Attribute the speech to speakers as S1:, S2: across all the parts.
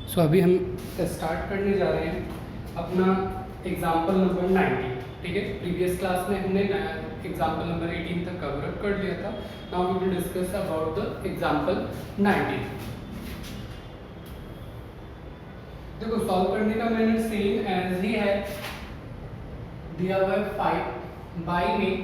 S1: सो अभी हम स्टार्ट करने जा रहे हैं अपना एग्जाम्पल नंबर 19। ठीक है, प्रीवियस क्लास में हमने एग्जाम्पल नंबर 18 तक कवर अप कर लिया था। Now we will discuss about the example 19। देखो सॉल्व करने का मैंने सेम एज ही है, दिया हुआ है 5 बाई में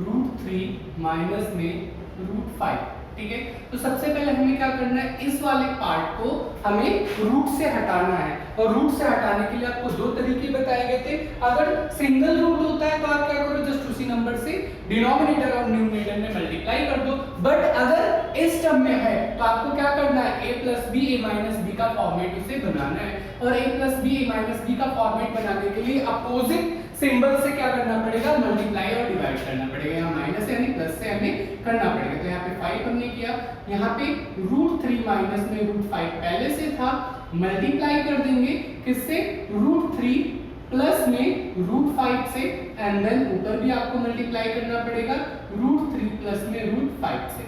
S1: √3 माइनस में √5। ठीक है, तो सबसे पहले हमें क्या करना है, इस वाले पार्ट को हमें रूट से हटाना है। और रूट से हटाने के लिए आपको दो तरीके बताए गए थे। अगर सिंगल रूट होता है तो आप क्या करो, जस्ट उसी नंबर से डिनोमिनेटर और न्यूमरेटर में मल्टीप्लाई कर दो। बट अगर इस टर्म में है तो आपको क्या करना है, a plus B A minus B का फॉर्मेट उसे बनाना है। और a plus B A minus B का फॉर्मेट बनाने के लिए अपोजिट सिंबल से क्या करना पड़ेगा, मल्टीप्लाई और डिवाइड करना पड़ेगा। यहाँ माइनस यानी प्लस से हमें करना पड़ेगा। तो यहाँ पे 5 हमने किया, यहाँ पे √3 माइनस में √5 पहले से था, मल्टीप्लाई कर देंगे किससे, √3 प्लस में √5 से, एंड देन ऊपर भी आपको मल्टीप्लाई करना पड़ेगा √3 प्लस में √5 से।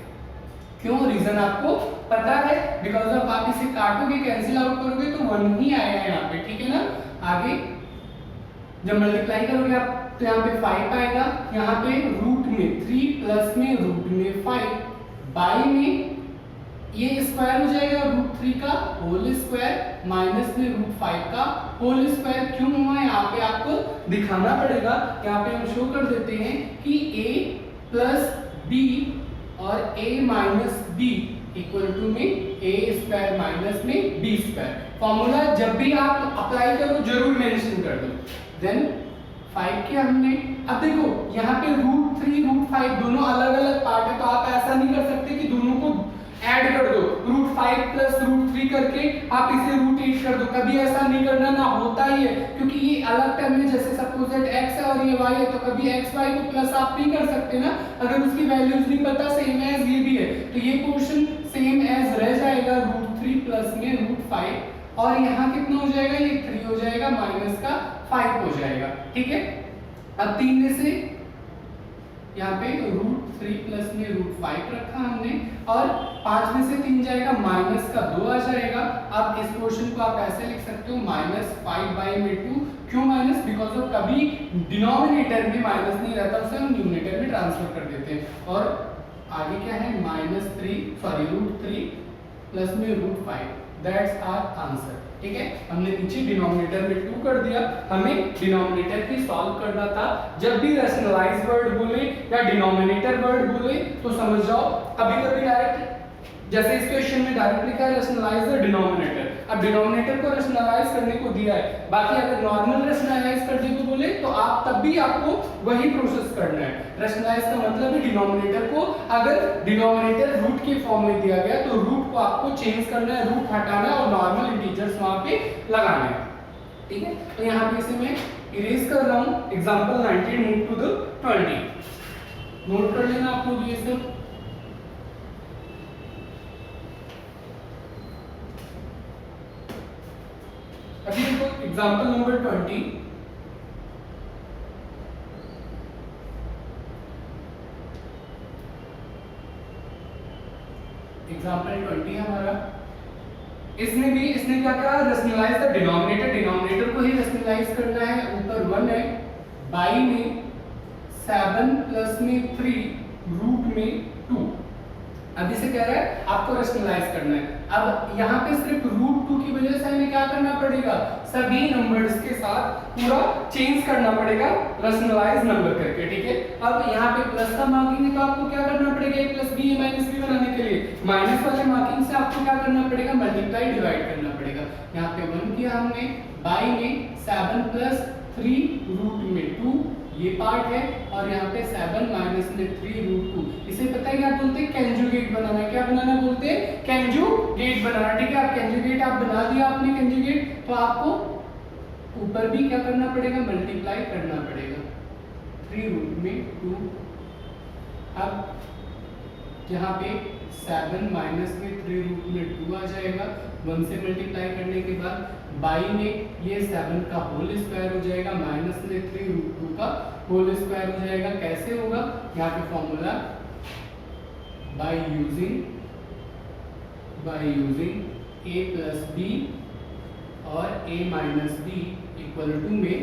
S1: क्यों, रीजन आपको पता है, बिकॉज ऑफ आप इसे काटोगे, कैंसिल आउट करोगे तो 1 ही आएगा यहाँ पे। ठीक है ना, आगे जब मल्टीप्लाई करोगे आप तो यहाँ पे 5 आएगा, यहाँ पे रूट में 3 प्लस में रूट में 5 बाई में ये स्क्वायर हो जाएगा √3 का होल स्क्वायर माइनस में √5 का होल स्क्वायर। क्यों हुआ, यहाँ पे आपको दिखाना पड़ेगा। यहाँ पे हम शो कर देते हैं कि a प्लस b और a minus b equal to में a स्क्वायर माइनस में b स्क्वायर। फॉर्मूला जब भी आप अप्लाई करो जरूर मेंशन कर दो। देन 5 किया हमने। अब देखो यहाँ पे √3 √5 दोनों अलग अलग पार्ट है, तो आप ऐसा नहीं कर सकते कि दोनों को ऐड कर दो, √5 प्लस √3 करके आप इसे √8 कर दो। कभी ऐसा नहीं करना, ना होता ही है, क्योंकि ये अलग टर्म में, जैसे सपोज दैट x है और ये y है, तो कभी x y को प्लस आप नहीं कर सकते ना, अगर उसकी वैल्यूज नहीं पता। सेम एज ये भी है, तो ये पोर्शन सेम एज रह जाएगा √3 प्लस में √5, और यहाँ कितना हो जाएगा, ये 3 हो जाएगा, माइनस का 5 हो जाएगा। ठीक है, अब 3 में से यहाँ पे √3 प्लस में √5 रखा हमने, और 5 में से 3 जाएगा, माइनस का 2 आ जाएगा। अब इस पोर्शन को आप ऐसे लिख सकते हो, -5 बाई में 2। क्यों माइनस, बिकॉज ऑफ कभी डिनोमिनेटर में माइनस नहीं रहता, उसे हम न्यूमरेटर में ट्रांसफर कर देते हैं। और आगे क्या है, √3 प्लस में √5, दैट्स आवर आंसर। ठीक है, हमने नीचे डिनोमिनेटर में 2 कर दिया, हमें डिनोमिनेटर भी सॉल्व करना था। जब भी रैशनलाइज वर्ड बोले या डिनोमिनेटर वर्ड बोले तो समझ जाओ, कभी कभी डायरेक्ट, जैसे इस क्वेश्चन में डायरेक्ट लिखा है रैशनलाइज द डिनोमिनेटर। अब डिनोमिनेटर को रैशनलाइज करने को दिया है, बाकी अगर नॉर्मल रैशनलाइज करने को बोले तो आप तब भी आपको वही प्रोसेस करना है। रैशनलाइज का मतलब है डिनोमिनेटर को, अगर डिनोमिनेटर रूट के फॉर्म में दिया गया तो रूट को आपको चेंज करना है, रूट हटाना है और नॉर्मल इंटीजर्स वहां पे लगाना है। ठीक है, तो यहाँ पे इसे मैं इरेज कर रहा हूँ। Example 19 move to the 20। Note कर लेना आप लोग ये सब। अभी देखो एग्जांपल नंबर 20। एग्जांपल 20 हमारा, इसने क्या कहा, रैशनलाइज द डिनोमिनेटर, डिनोमिनेटर को ही रैशनलाइज करना है। ऊपर 1 है, बाई में 7 प्लस में 3 रूट में 2। अब इसे कह रहा है आपको रैशनलाइज करना है। अब यहाँ पे सिर्फ √2 की वजह से हमें क्या करना पड़ेगा, सभी नंबर्स के साथ पूरा चेंज करना पड़ेगा रैशनलाइज नंबर करके। ठीक है, अब यहाँ पे प्लस का मार्किंग है तो आपको क्या करना पड़ेगा, a plus B A minus B बनाने के लिए माइनस वाले मार्किंग से आपको क्या करना पड़ेगा, मल्टीप्लाई डिवाइड करना पड़ेगा। यहाँ पे 1 किया हमने, बाई में 7 प्लस 3 रूट में 2 ये पार्ट है, और यहाँ पे 7 माइनस में 3 √2। इसे पता है क्या बोलते हैं, कैंजुगेट बनाना। क्या बनाना बोलते हैं, कैंजुगेट बनाना। ठीक है, आप कैंजुगेट आप बना दिया आपने कैंजुगेट, तो आपको ऊपर भी क्या करना पड़ेगा, मल्टीप्लाई करना पड़ेगा 3 रूट में 2। अब यहाँ पे 7 माइनस में 3 रूट में 2 आ जाएगा, 1 से मल्टीप्लाई करने के बाद बाई में ये 7 का होल स्क्वायर हो जाएगा, माइनस में 3 रूट 2 का होल स्क्वायर हो जाएगा। कैसे होगा, यहाँ पे formula by using a plus b और a minus B equal to में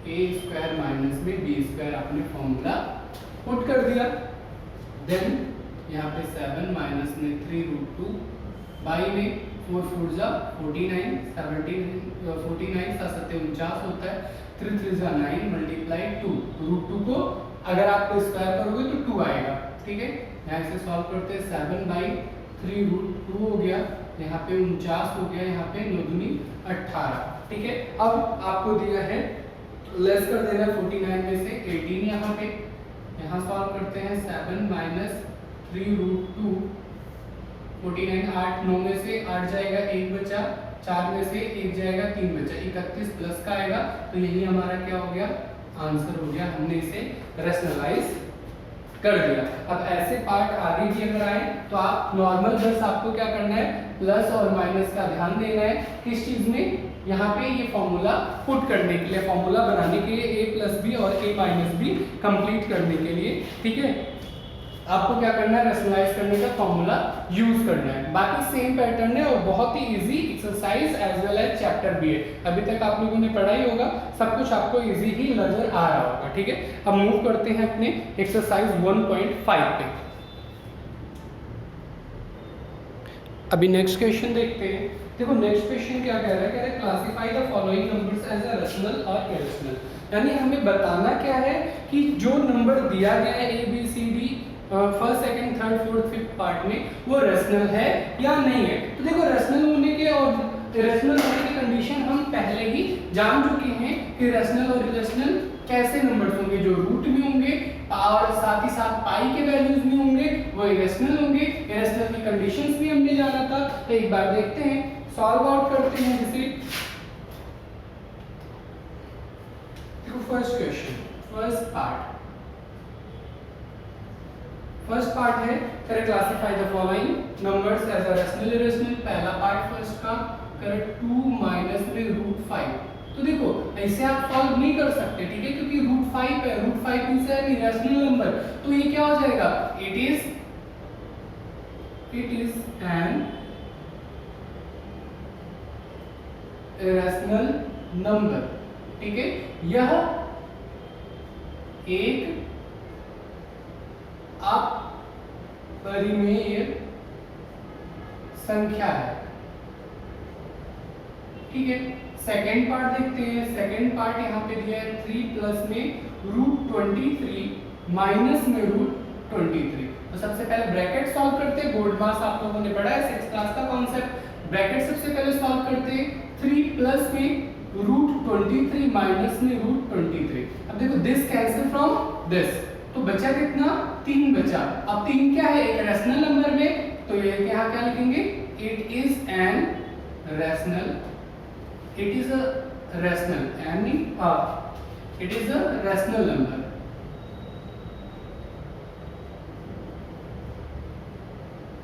S1: a स्क्वायर माइनस में b स्क्वायर आपने फॉर्मूला पुट कर दिया। देन यहाँ पे 7 माइनस में 3 रूट 2 बाई में 4 4 जा 49 49 सा 49 होता है, 3 3 जा 9 मल्टीप्लाई 2 रूट 2 को अगर आप स्क्वायर करोगे तो 2 आएगा। ठीक है, यहाँ से सॉल्व करते हैं 7 बाई 3 रूट 2 हो गया, यहाँ पे 49 हो गया, यहाँ पे 9 दूनी 18। ठीक है, अब आपको दिया है लेस कर देना 49 में से 18 यहाँ पे, यहाँ सॉल्व करते हैं 7 माइनस 3 रूट 2 49 8 9 में से 8 जाएगा 1 बचा, 4 में से 1 जाएगा 3 बचा, 31 प्लस का आएगा। तो यही हमारा क्या हो गया, आंसर हो गया। हमने इसे रैशनलाइज कर दिया। अब ऐसे पार्ट आगे भी अगर आए तो आप नॉर्मल बस आपको क्या करना है, प्लस और माइनस का ध्यान देना है। किस चीज में, यहाँ पे ये फॉर्मूला पुट करने के लिए, फॉर्मूला बनाने के लिए a प्लस बी और a माइनस बी कंप्लीट करने के लिए। ठीक है, आपको क्या करना है, रैशनलाइज करने का फॉर्मूला यूज करना है। बाकी सेम पैटर्न है और बहुत ही easy exercise as well as chapter भी है। अभी तक आप लोगों ने पढ़ा ही होगा, सब कुछ आपको इजी ही नजर आ रहा होगा। ठीक है, अब मूव करते हैं अपने एक्सरसाइज 1.5 पे। अभी नेक्स्ट क्वेश्चन देखते हैं। देखो नेक्स्ट क्वेश्चन क्या कह रहा है, classify the following numbers as a rational और इरेशनल। यानी हमें बताना क्या है कि जो नंबर दिया गया है A B C D first second third fourth fifth part में, वो रैशनल है या नहीं है। तो देखो रैशनल होने के और इरेशनल होने की कंडीशन हम पहले ही जान चुके हैं कि रैशनल और इरेशनल कैसे नंबर्स होंगे, जो रूट में होंगे और साथ ही साथ पाई के वैल्यूज में होंगे वो इरेशनल होंगे। इरेशनल की कंडीशंस भी हमने जाना था, तो एक बार देखते हैं, सॉल्व आउट करते हैं जिसे। देखो फर्स्ट क्वेश्चन, फर्स्ट पार्ट है, करें classify the following numbers as a rational irrational. पहला पार्ट फर्स्ट का, करें 2 माइनस में रूट 5। तो देखो ऐसे आप सॉल्व नहीं कर सकते, ठीक है, क्योंकि रूट 5 है, रूट 5 मींस है इरेशनल नंबर। तो ये क्या हो जाएगा, it is an irrational number. ठीक है, यह एक अपरिमेय संख्या है। ठीक है, सेकेंड पार्ट देखते हैं। सेकेंड पार्ट यहाँ पे दिया है 3 प्लस में रूट 23 माइनस में रूट 23। तो सबसे पहले ब्रैकेट सॉल्व करते हैं। बोर्ड मास आप लोगों ने पढ़ा है 6th क्लास का कॉन्सेप्ट। ब्रैकेट सबसे पहले सॉल्व करते हैं, 3 प्लस में रूट 23 माइनस में रूट 23। अब देखो दिस कैंसिल फ्रॉम दिस, तो बचा कितना, 3 बचा। अब 3 क्या है, एक रैशनल नंबर में, तो ये यहाँ क्या लिखेंगे, it is an rational, it is a rational यानी it is a rational number.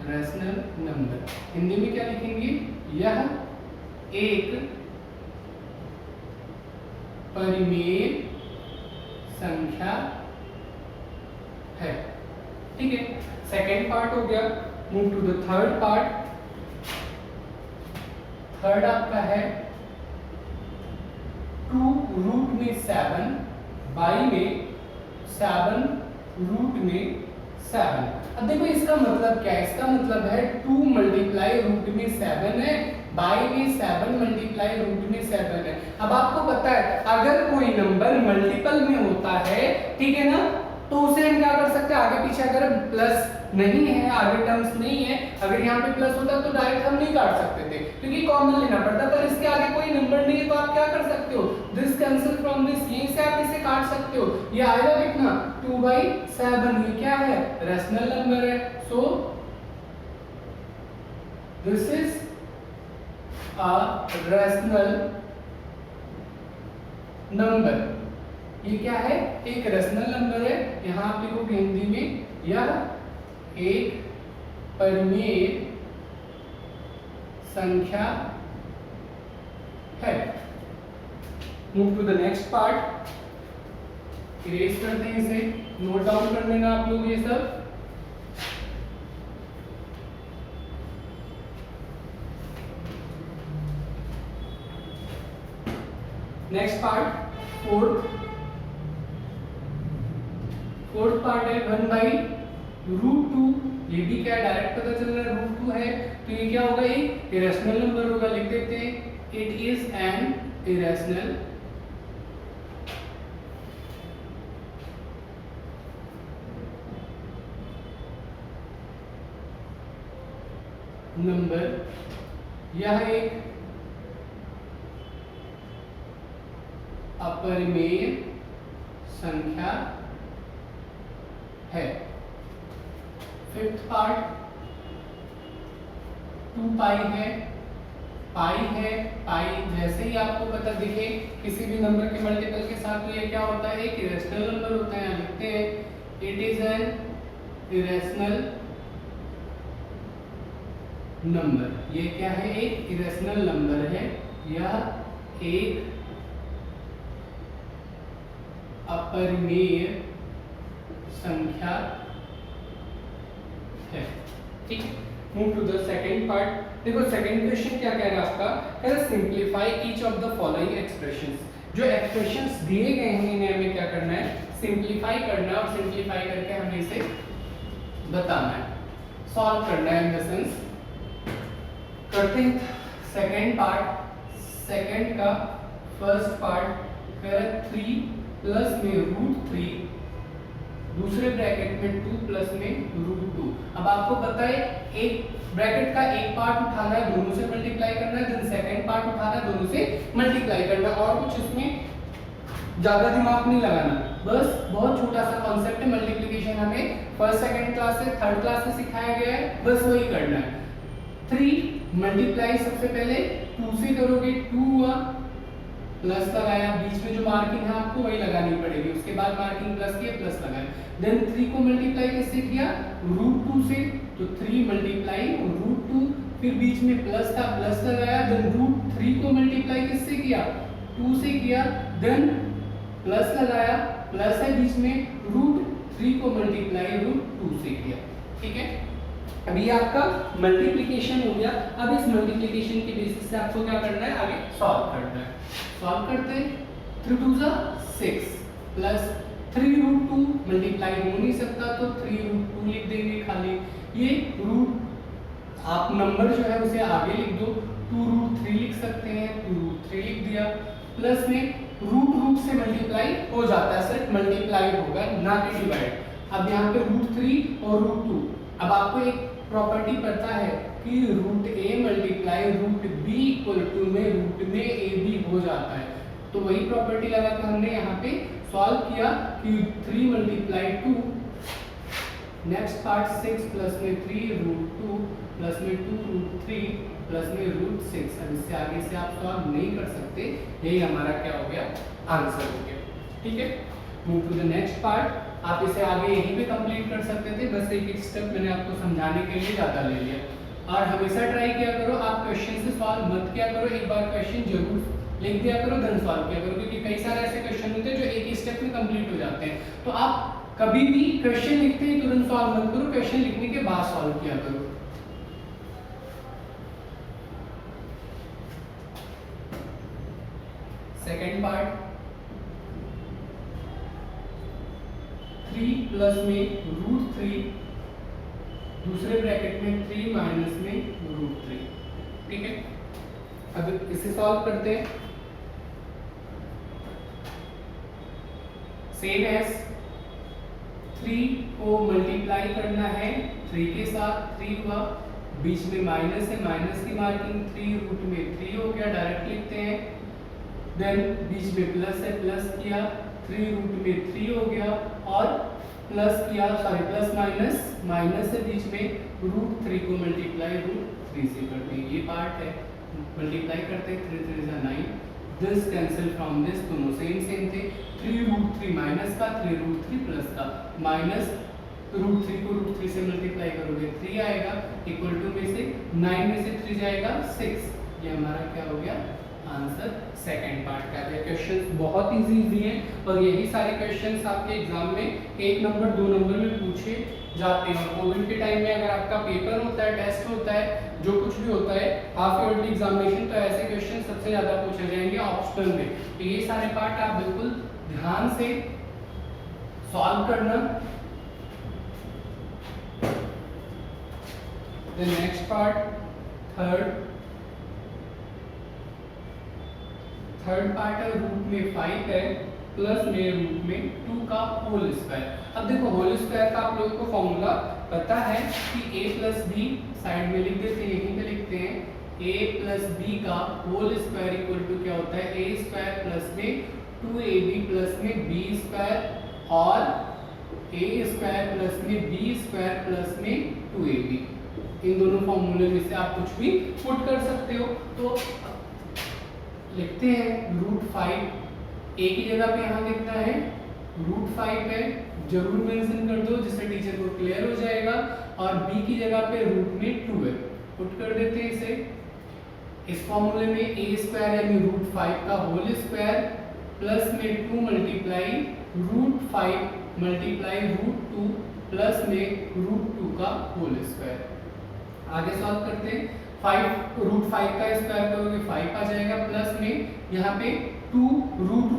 S1: Rational number Hindi में क्या लिखेंगे, यह एक परिमेय संख्या है। ठीक है, सेकेंड पार्ट हो गया। Move to the third part. Third आपका है 2 रूट में 7 बाई में 7 रूट में 7। अब देखो इसका मतलब क्या है, इसका मतलब है 2 मल्टीप्लाई रूट में 7 है, बाई में 7 मल्टीप्लाई रूट में 7 है। अब आपको पता है अगर कोई नंबर मल्टीपल में होता है, ठीक है ना, तो उसे हम क्या कर सकते हैं, आगे पीछे अगर प्लस नहीं है, आगे टर्म्स नहीं है, अगर यहाँ पे प्लस होता तो डायरेक्ट हम नहीं काट सकते थे क्योंकि कॉमन लेना पड़ता, पर इसके आगे कोई नंबर नहीं है तो आप क्या कर सकते हो, दिस कैंसिल फ्रॉम दिस, यहीं से आप इसे काट सकते हो। ये आएगा कितना, 2/7। ये क्या है, रैशनल नंबर है। So this is a rational number. ये क्या है, एक रैशनल नंबर है। यहां आप लिखोगे हिंदी में, यह एक परिमेय संख्या है। Move to the next part. Erase करते हैं इसे, नोट डाउन कर लेना आप लोग ये सब। नेक्स्ट पार्ट फोर्थ पार्ट है 1/√2। ये भी क्या डायरेक्ट पता चल रहा है √2 है, तो ये क्या होगा, एक इरेशनल नंबर होगा। लिख देते हैं it is an irrational number. यह एक अपरिमेय संख्या है। फिफ्थ पार्ट 2 पाई है। पाई जैसे ही आपको पता दिखे किसी भी नंबर के मल्टीपल के साथ, तो ये क्या होता है, एक इरेशनल नंबर होता है। लिखते हैं it is an irrational number. ये क्या है, एक इरेशनल नंबर है। यह एक अपरिमेय संख्या है। ठीक है, move to the second part. देखो सेकंड क्वेश्चन क्या कह रहा है आपका, कह रहा है simplify each of the following expressions. जो एक्सप्रेशंस दिए गए हैं इन्हें हमें क्या करना है, सिंप्लीफाई करना है, और सिंप्लीफाई करके हमें इसे बताना है, सॉल्व करना है। इन द सेंस करते हैं सेकंड पार्ट। सेकंड का फर्स्ट पार्ट कह रहा है 3 प्लस में √3, दूसरे ब्रैकेट में 2 प्लस में √2। अब आपको पता है एक ब्रैकेट का एक पार्ट उठाना है, दोनों से मल्टीप्लाई करना है, देन सेकंड पार्ट उठाना है, दोनों से मल्टीप्लाई करना है, और कुछ इसमें ज्यादा दिमाग नहीं लगाना। बस बहुत छोटा सा कॉन्सेप्ट है, मल्टीप्लिकेशन हमें फर्स्ट सेकंड क्लास से थर्ड क्लास से सिखाया गया है, बस वही करना है। 3 मल्टीप्लाई सबसे पहले 2 से करोगे, 2 हुआ, प्लस लगाया, बीच में जो मार्किंग है आपको वही लगानी पड़ेगी, उसके बाद मार्किंग प्लस किया, प्लस लगाया। देन 3 को मल्टीप्लाई किससे किया, √2 से, तो 3 मल्टीप्लाई √2, फिर बीच में प्लस था, प्लस लगाया, देन √3 को मल्टीप्लाई किससे किया, 2 से किया, देन प्लस लगाया, प्लस है बीच में, √3 को मल्टीप्लाई √2 से किया। ठीक है, अभी आपका मल्टीप्लिकेशन हो गया। अब इस मल्टीप्लिकेशन के बेसिस से आपको क्या करना है, आगे सॉल्व करना है। सॉल्व करते हैं 3 2 6 प्लस 3√2 मल्टीप्लाई हो नहीं सकता, तो 3√2 लिख देंगे खाली। ये रूट आप नंबर जो है उसे आगे लिख दो, 2√3 लिख सकते हैं, 2√3 लिख दिया, प्लस में रूट से मल्टीप्लाई हो जाता है, सिर्फ मल्टीप्लाई होगा ना कि डिवाइड। अब यहाँ पे √3 और √2, अब आपको एक प्रॉपर्टी पता है कि √a multiply √b equal to में √a भी हो जाता है, तो वही प्रॉपर्टी लगा के हमने यहाँ पे सॉल्व किया कि 3 मल्टीप्लाई 2, नेक्स्ट पार्ट 6 प्लस में 3√2 प्लस में 2√3 प्लस में √6। अब इससे आगे से आप सॉल्व नहीं कर सकते, यही हमारा क्या हो गया, आंसर हो गया। ठीक है, move to the next part. आप इसे आगे यहीं पे कंप्लीट कर सकते थे, बस एक एक स्टेप मैंने आपको समझाने के लिए ज़्यादा ले लिया। और हमेशा ट्राई किया करो, आप क्वेश्चन से सॉल्व मत किया करो, एक बार क्वेश्चन जरूर लिख दिया करो, देन सॉल्व किया करो, क्योंकि कई सारे ऐसे क्वेश्चन होते हैं जो एक ही स्टेप में कंप्लीट हो जाते हैं। तो आप कभी भी क्वेश्चन लिखते ही तुरंत सॉल्व मत करो, क्वेश्चन लिखने के बाद सॉल्व किया करो। सेकेंड पार्ट 3 प्लस में √3, दूसरे ब्रैकेट में 3 माइनस में √3। ठीक है, अब इसे सॉल्व करते हैं। सेम एज 3 को मल्टीप्लाई करना है 3 के साथ, 3 हुआ, बीच में माइनस है, माइनस की मार्किंग 3 रूट में 3 हो गया, डायरेक्ट लिखते हैं। देन बीच में प्लस है, प्लस किया, 3 रूट में 3 हो गया, और प्लस किया, सॉरी प्लस माइनस, माइनस है बीच में, √3 को मल्टीप्लाई √3 से करते हैं, ये पार्ट है, मल्टीप्लाई करते हैं, 3 3 is 9, this cancel from this, दोनों सेम थे, 3√3 माइनस का, 3√3 प्लस का, माइनस √3 को √3 से मल्टीप्लाई करोगे 3 आएगा, इक्वल टू में से 9 में से 3 जाएगा 6, ये हमारा क्या हो गया, आंसर सेकंड पार्ट का है। क्वेश्चंस बहुत इजी हैं, और यही सारे क्वेश्चंस आपके एग्जाम में 1 नंबर 2 नंबर में पूछे जाते हैं। कोविड के टाइम में अगर आपका पेपर होता है, टेस्ट होता है, जो कुछ भी होता है हाफ ईयरली एग्जामिनेशन, तो ऐसे क्वेश्चन सबसे ज़्यादा पूछे जाएंगे ऑप्शनल में। तो ये सारे पार्ट आप बिल्कुल ध्यान से सॉल्व करना। The next part third part है रूट में 5 है प्लस में रूट में 2 का होल स्क्वायर। अब देखो होल स्क्वायर का आप लोगों को फॉर्मूला पता है कि a प्लस बी, साइड में लिख देते हैं, यहीं पे लिखते हैं a प्लस बी का होल स्क्वायर इक्वल टू क्या होता है a स्क्वायर प्लस में 2ab प्लस में b स्क्वायर और a स्क्वायर प्लस में b स्क्वायर प्लस में 2ab। इन दोनों फॉर्मूले में से आप कुछ भी पुट कर सकते हो। तो लिखते हैं रूट 5 a की जगह पे यहाँ लिखना है रूट 5 है, जरूर मेंशन कर दो जिससे टीचर को क्लियर हो जाएगा। और b की जगह पे रूट में 2 है, पुट कर देते हैं इसे। इस फॉर्मूले में a स्क्वायर यानी रूट 5 का होल स्क्वायर प्लस में 2 multiply root 5 multiply root 2 plus में रूट 2 का होल स्क्वायर। आगे सॉल्व करते हैं। 5 रूट 5 का स्क्वायर करोगे 5 आ जाएगा, प्लस में यहाँ पे 2 रूट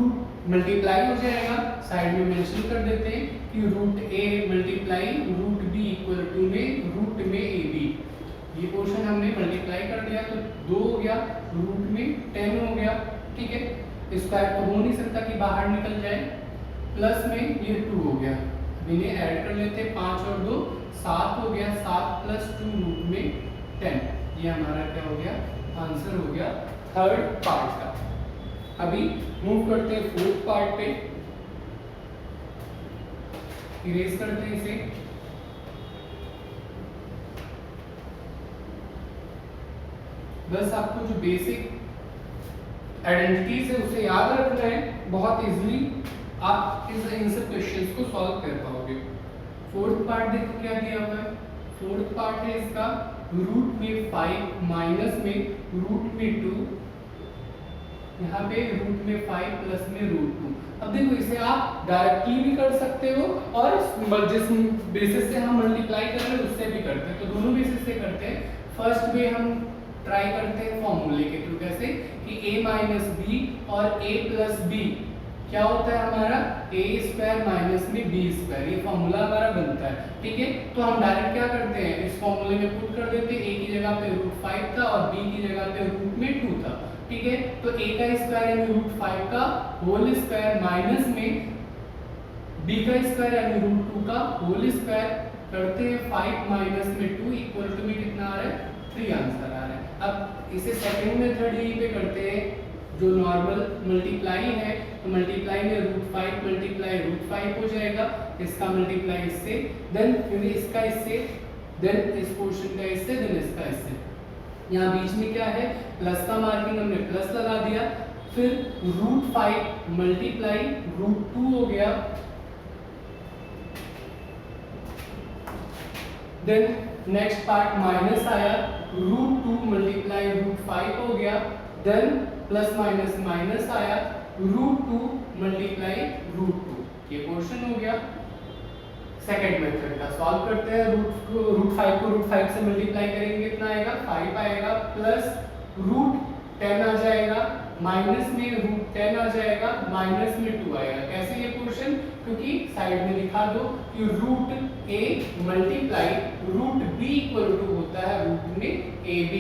S1: मल्टीप्लाई हो जाएगा, साइड में मेंशन कर देते हैं कि root a multiply root b equal to में रूट में ab। ये पोर्शन हमने मल्टीप्लाई कर दिया तो 2 हो गया, रूट में 10 हो गया, ठीक है। स्क्वायर तो हो नहीं सकता कि बाहर निकल जाए, प्लस में ये 2 हो गया। इन्हें ऐड कर लेते हैं, 5 और 2 7 हो गया, 7 प्लस 2 रूट में 10। ये हमारा क्या हो गया, आंसर हो गया थर्ड पार्ट का। अभी मूव करते हैं फोर्थ पार्ट पे, इरेज करते हैं इसे। बस आपको जो बेसिक आइडेंटिटीज है उसे याद रखना है, बहुत इजीली आप इन सब क्वेश्चंस को सॉल्व कर पाओगे। फोर्थ पार्ट देखो क्या दिया हुआ है, फोर्थ पार्ट है इसका रूट में 5 माइनस में रूट में 2, यहाँ पे रूट में 5 प्लस में रूट 2। अब देखो इसे आप डायरेक्टली भी कर सकते हो और जिस बेसिस से हम मल्टीप्लाई कर रहे हैं उससे भी करते हैं, तो दोनों बेसिस से करते हैं। फर्स्ट वे हम ट्राई करते हैं फॉर्मूले के थ्रू, कैसे कि a माइनस बी और a प्लस बी क्या होता है हमारा a स्क्वायर माइनस में b स्क्वायर, ये फॉर्मूला हमारा बनता है, ठीक है। तो हम डायरेक्ट क्या करते हैं, इस फॉर्मूले में पुट कर देते हैं, a की जगह पे रूट 5 था और b की जगह पे रूट में 2 था, ठीक है। तो a का स्क्वायर यानी रूट 5 का होल स्क्वायर माइनस में b का स्क्वायर यानी रूट 2 का होल स्क्वायर करते हैं, 5 माइनस में 2 इक्वल टू में कितना आ रहा है 3 आंसर आ रहा है। अब इसे सेकंड मेथड यहीं पे करते हैं जो नॉर्मल मल्टीप्लाई है, तो मल्टीप्लाई में रूट 5 मल्टीप्लाई रूट 5 हो जाएगा, इसका मल्टीप्लाई इससे, देन फिर इसका इससे, देन इस पोर्शन का इससे, देन इसका इससे। यहाँ बीच में क्या है प्लस का मार्किंग, हमने प्लस लगा दिया, फिर रूट 5 मल्टीप्लाई रूट 2 हो गया, देन नेक्स्ट पार्ट माइनस आया, रूट 2 मल्टीप्लाई रूट 5 हो गया, देन प्लस माइनस माइनस आया, रूट 2 मल्टीप्लाई रूट 2, ये पोर्शन हो गया। सेकंड मेथड का सॉल्व करते हैं, रूट 5 को रूट 5 से मल्टीप्लाई करेंगे कितना आएगा 5 आएगा, प्लस रूट 10 आ जाएगा, माइनस में रूट 10 आ जाएगा, माइनस में 2 आएगा। कैसे ये पोर्शन, क्योंकि साइड में लिखा दो कि root a multiply root b equal to होता है रूट में ab,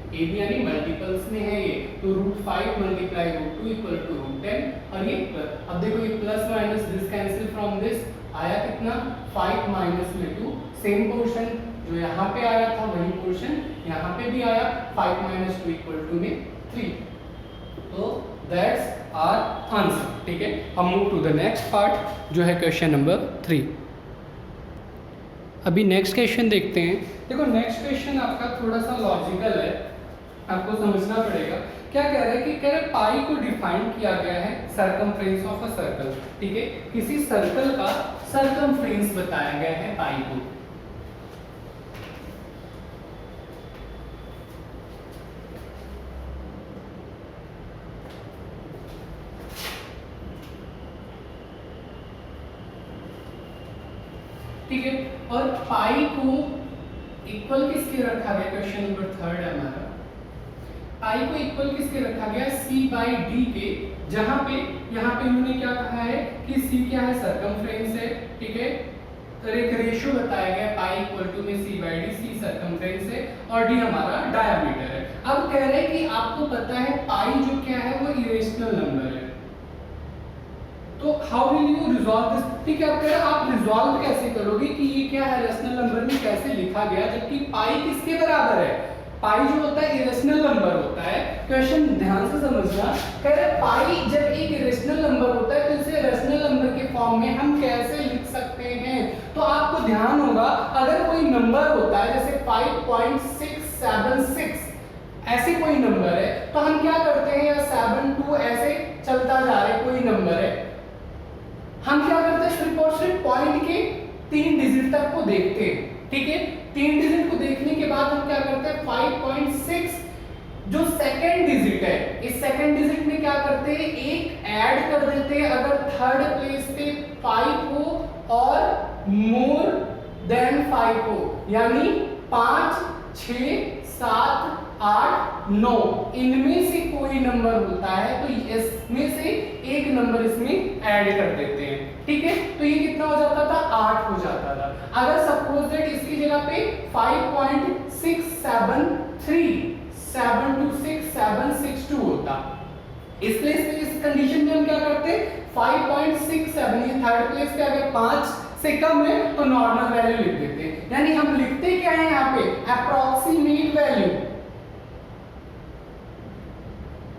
S1: ab यानी मल्टीपल्स में है ये, तो root 5 multiply root 2 equal to root 10 और ये प्लस। अब देखो ये plus minus this cancel from this, आया कितना 5 माइनस में 2, सेम पोर्शन जो यहाँ पे आया था वही पोर्शन यहाँ पे भी आया, 5 माइनस 2 इक्वल टू में 3। तो दैट्स आवर आंसर, ठीक है। हम move to the next part जो है क्वेश्चन नंबर 3। अभी नेक्स्ट क्वेश्चन देखते हैं। देखो नेक्स्ट क्वेश्चन आपका थोड़ा सा लॉजिकल है, आपको समझना पड़ेगा। क्या कह रहा है कि कह रहा है पाई को डिफाइन किया गया है सर्कमफ्रेंस ऑफ अ सर्कल, ठीक है। किसी सर्कल का सर्कमफ्रेंस बताया गया है पाई को। ठीक है, और पाई को इक्वल किसके रखा गया, क्वेश्चन नंबर 3 है हमारा। पाई को इक्वल किसके रखा गया, सी बाई डी के, जहां पे यहाँ पे उन्होंने क्या कहा है कि सी क्या है, सरकमफ्रेंस है, ठीक है। तो एक रेशियो बताया गया पाई इक्वल टू में सी बाई डी, सी सरकमफ्रेंस है और डी हमारा डायमीटर है। अब कह रहे हैं कि आपको पता है पाई जो क्या है वो इरेशनल नंबर है, तो how will you resolve this, ठीक है। आप कह रहे हैं आप रिजॉल्व कैसे करोगे कि ये क्या है, रेशनल नंबर में कैसे लिखा गया, जबकि पाई किसके बराबर है, पाई जो होता है इरेशनल नंबर होता है। क्वेश्चन ध्यान से समझना, कह रहे पाई जब एक इरेशनल नंबर होता है तो इसे रेशनल नंबर के फॉर्म में हम कैसे लिख सकते हैं। तो आपको ध्यान होगा अगर कोई नंबर होता है जैसे 5.676 ऐसे कोई नंबर है तो हम क्या करते हैं, या 72 ऐसे चलता जा रहा है कोई नंबर है, हम क्या करते हैं सिर्फ और सिर्फ पॉइंट के 3 डिजिट तक को देखते हैं, ठीक है। 3 डिजिट को देखने के बाद हम क्या करते हैं 5.6 जो सेकंड डिजिट है, इस सेकंड डिजिट में क्या करते हैं एक ऐड कर देते हैं अगर थर्ड प्लेस पे 5 हो और मोर देन 5 हो, यानी 5 6 7 8 9 इनमें से कोई नंबर होता है तो इसमें से एक नंबर इसमें ऐड कर देते हैं, ठीक है। तो ये कितना हो जाता था, 8 हो जाता था। अगर सपोज दैट इसकी जगह पे 5.673 होता, इस प्लेस पे इस कंडीशन में हम क्या करते 5.67, ये थर्ड प्लेस पे अगर 5 से कम है तो नॉर्मल वैल्यू लिख देते हैं, यानी हम लिखते क्या है यहाँ पे अप्रोक्सीमेट वैल्यू।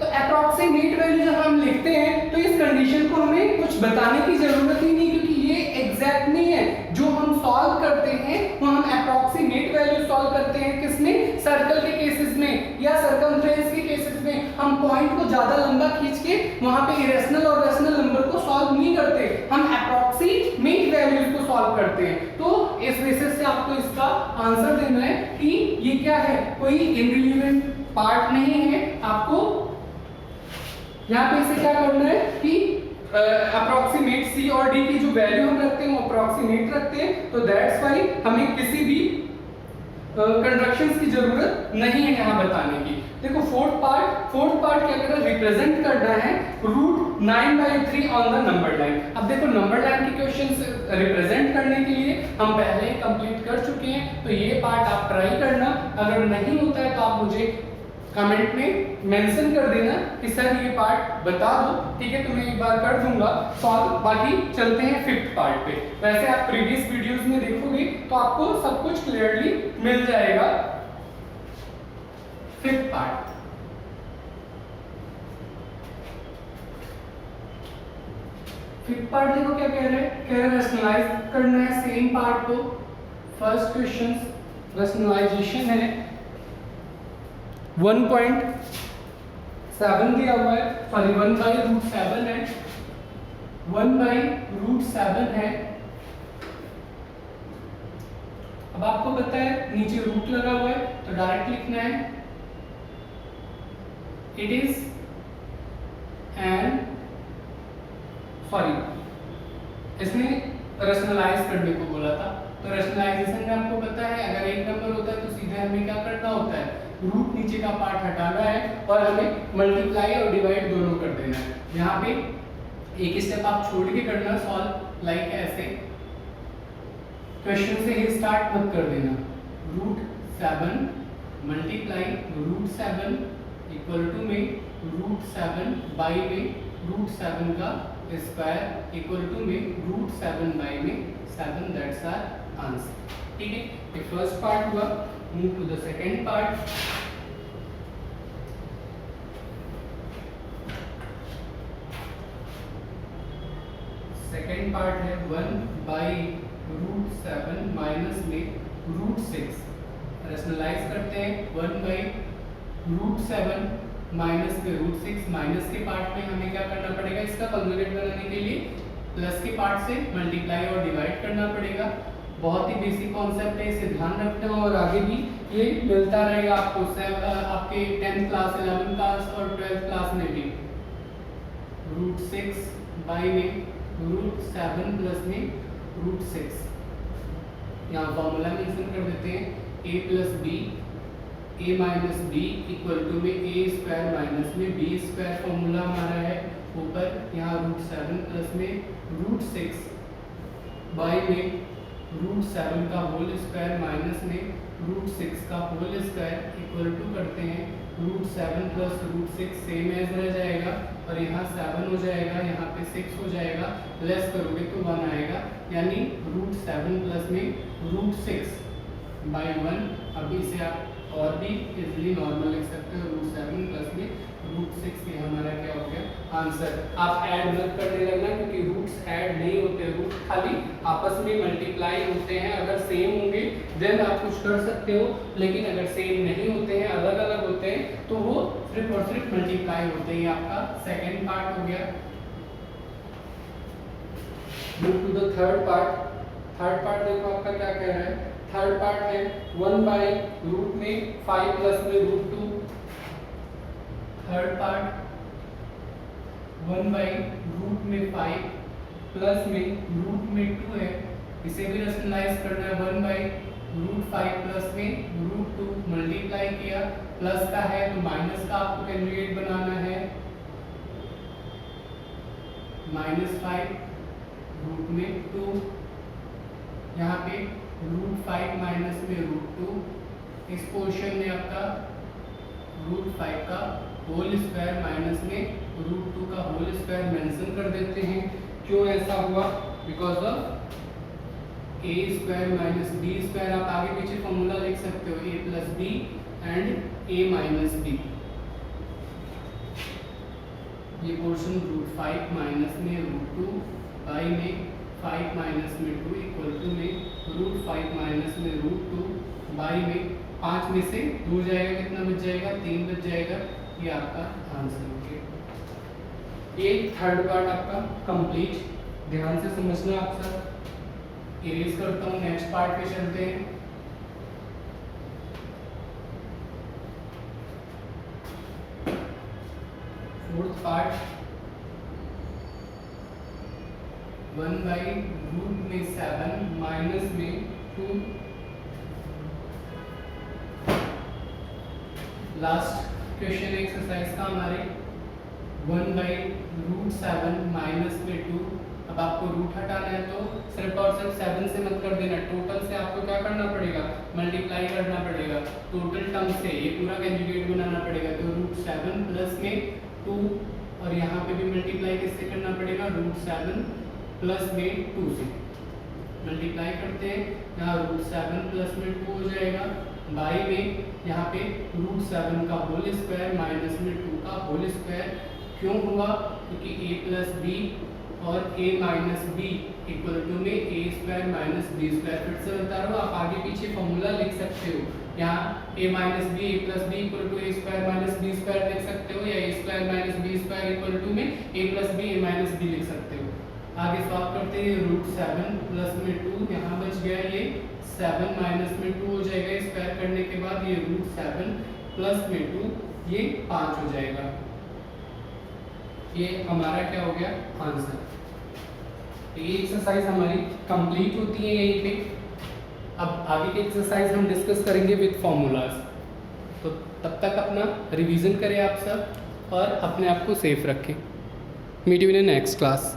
S1: तो अप्रोक्सीमेट वैल्यू जब हम लिखते हैं तो इस कंडीशन को हमें कुछ बताने की जरूरत ही नहीं, क्योंकि ये एग्जैक्ट नहीं है। जो हम सॉल्व करते हैं वो हम अप्रोक्सीमेट वैल्यू सॉल्व करते हैं किसमें, सर्कल के केसेस में या सर्कमफ्रेंस के केसेस में। हम पॉइंट को ज्यादा लंबा खींच के वहां पे इरेशनल और रेशनल नंबर को सॉल्व नहीं करते, हम अप्रोक्सीमेट वैल्यूज को सॉल्व करते हैं। तो इस बेसिस से आपको इसका आंसर देना है कि ये क्या है, कोई इनरिलेवेंट पार्ट नहीं है। आपको यहाँ पे इसे क्या करना है कि अप्रोक्सीमेट सी और डी की जो वैल्यू हम रखते हैं वो अप्रोक्सीमेट रखते हैं, तो दैट्स वाई हमें किसी भी कंस्ट्रक्शंस की जरूरत नहीं है यहाँ बताने की। देखो फोर्थ पार्ट क्या कर रहा है, रिप्रेजेंट करना है √9/3 ऑन द नंबर लाइन। अब देखो नंबर लाइन के क्वेश्चंस रिप्रेजेंट करने के लिए हम पहले ही कंप्लीट कर चुके हैं, तो ये पार्ट आप ट्राई करना। अगर नहीं होता है तो आप मुझे कमेंट में मेंशन कर देना कि सर ये पार्ट बता दो, ठीक है, तो मैं एक बार कर दूंगा सॉल्व। बाकी चलते हैं फिफ्थ पार्ट पे। वैसे आप प्रीवियस वीडियोस में देखोगे तो आपको सब कुछ क्लियरली मिल जाएगा। फिफ्थ पार्ट, देखो क्या कह रहे हैं, रैशनलाइज करना है सेम पार्ट को। फर्स्ट क्वेश्चन रैशनलाइजेशन है, 1.7 दिया हुआ है, सॉरी 1/√7 है, 1/√7 है। अब आपको पता है नीचे रूट लगा हुआ है तो डायरेक्ट लिखना है इट इज एन, सॉरी इसने रैशनलाइज करने को बोला था, तो रैशनलाइजेशन में आपको पता है अगर एक नंबर होता है तो सीधे हमें क्या करना होता है, रूट नीचे का पार्ट हटाना है और हमें मल्टीप्लाई और डिवाइड दोनों कर देना है। यहाँ पे एक स्टेप आप छोड़ के करना सॉल्व, लाइक ऐसे क्वेश्चन से ही स्टार्ट मत कर देना। √7 मल्टीप्लाई √7 इक्वल टू में √7 बाई में √7 का स्क्वायर इक्वल टू में √7 बाई में 7, दैट्स आवर आंसर, ठीक है। ये फर्स्ट पार्ट हुआ। Move to the second part. Second part है 1/√7 माइनस में √6। रैशनलाइज करते हैं 1/√7 माइनस में √6। माइनस के पार्ट में हमें क्या करना पड़ेगा, इसका कॉन्जुगेट बनाने के लिए प्लस के पार्ट से मल्टीप्लाई और डिवाइड करना पड़ेगा। बहुत ही बेसिक कॉन्सेप्ट है, इसे ध्यान रखना और आगे भी ये मिलता रहेगा आपको आपके 10th क्लास 11th क्लास और 12th क्लास में भी। √6 बाई में √7 प्लस में √6, यहाँ फॉर्मूला मेंशन कर देते हैं A plus B, A minus B equal to में ए स्क्वायर माइनस में बी स्क्वायर फॉर्मूला हमारा है ऊपर, यहाँ √7 प्लस में √6 बाई में √7 का होल स्क्वायर माइनस में √6 का होल स्क्वायर इक्वल टू करते हैं √7 प्लस √6 सेम एज रह जाएगा और यहाँ 7 हो जाएगा, यहाँ पे 6 हो जाएगा, लेस करोगे तो 1 आएगा, यानी √7 प्लस में √6 बाई 1। अब इसे आप और भी इजीली नॉर्मल लिख सकते हो, √7 प्लस में √6, ये हमारा क्या हो गया आंसर। आप ऐड मत करने लगना क्योंकि रूट्स ऐड नहीं होते, रूट खाली आपस में मल्टीप्लाई होते हैं। अगर सेम होंगे देन आप कुछ कर सकते हो, लेकिन अगर सेम नहीं होते हैं, अलग अलग होते हैं, तो वो सिर्फ और सिर्फ मल्टीप्लाई होते हैं। आपका सेकेंड पार्ट हो गया। Move to the third part. Third part देखो आपका क्या कह रहा है। थर्ड पार्ट है 1 बाई रूट में 5 प्लस में √2। थर्ड पार्ट 1 बाई रूट में 5 प्लस में रूट में 2 है, इसे भी रैशनलाइज करना है। 1 बाई √5 प्लस में √2 मल्टीप्लाई किया, प्लस का है तो माइनस का आपको कैलकुलेट बनाना है, -5 रूट में 2, यहाँ पे √5 माइनस में √2, इस पोर्शन में आपका √5 का होल स्क्वायर माइनस में √2 का होल स्क्वायर मेंशन कर देते हैं। क्यों ऐसा हुआ? Because of A square minus B square. आप आगे पीछे फॉर्मूला लिख सकते हो, A plus B and A minus B. ये पोर्शन √5 माइनस में √2 बाई में 5 माइनस में 2 इक्वल टू में √5 माइनस में √2 बाई में 5 में से 2 जाएगा, कितना बच जाएगा? 3 बच जाएगा। ये आपका आंसर हो गया। ये थर्ड पार्ट आपका कंप्लीट। ध्यान से समझना आप सब। इरेज करता हूँ, नेक्स्ट पार्ट पे चलते हैं। फोर्थ पार्ट 1 बाई रूट में 7 माइनस में 2। लास्ट क्वेश्चन एक्सरसाइज का हमारे 1 बाई √7 माइनस में 2। अब आपको रूट हटाना है तो सिर्फ और सिर्फ 7 से मत कर देना, टोटल से आपको क्या करना पड़ेगा? मल्टीप्लाई करना पड़ेगा टोटल टर्म से, ये पूरा कंजुगेट बनाना पड़ेगा। तो √7 प्लस में 2 और यहाँ पे भी मल्टीप्लाई किससे करना पड़ेगा? √7 प्लस में 2 से मल्टीप्लाई करते हैं। यहाँ √7 प्लस में 2 हो जाएगा, बाई में यहाँ पे √7 का होल स्क्वायर माइनस में 2 का होल स्क्वायर। क्यों हुआ? क्योंकि a प्लस बी और a minus B equal to में a square minus B square. फिर से बता रहा हूँ, आप आगे पीछे फॉर्मूला लिख सकते हो। यहाँ a minus B a plus B equal to a square minus B square लिख सकते हो, या a square minus B square equal to में a plus B a minus B लिख सकते हो। आगे सॉल्व करते हैं। √7 प्लस में 2, यहाँ बच गया ये 7 माइनस में 2 हो जाएगा। स्क्वायर करने के बाद ये √7 प्लस में 2 ये 5 हो जाएगा। ये हमारा क्या हो गया? आंसर। ये एक्सरसाइज हमारी कंप्लीट होती है यहीं पे। अब आगे की एक्सरसाइज हम डिस्कस करेंगे विद फॉर्मूलाज। तो तब तक अपना रिवीजन करें आप सब और अपने आप को सेफ रखें। Meet you in next class.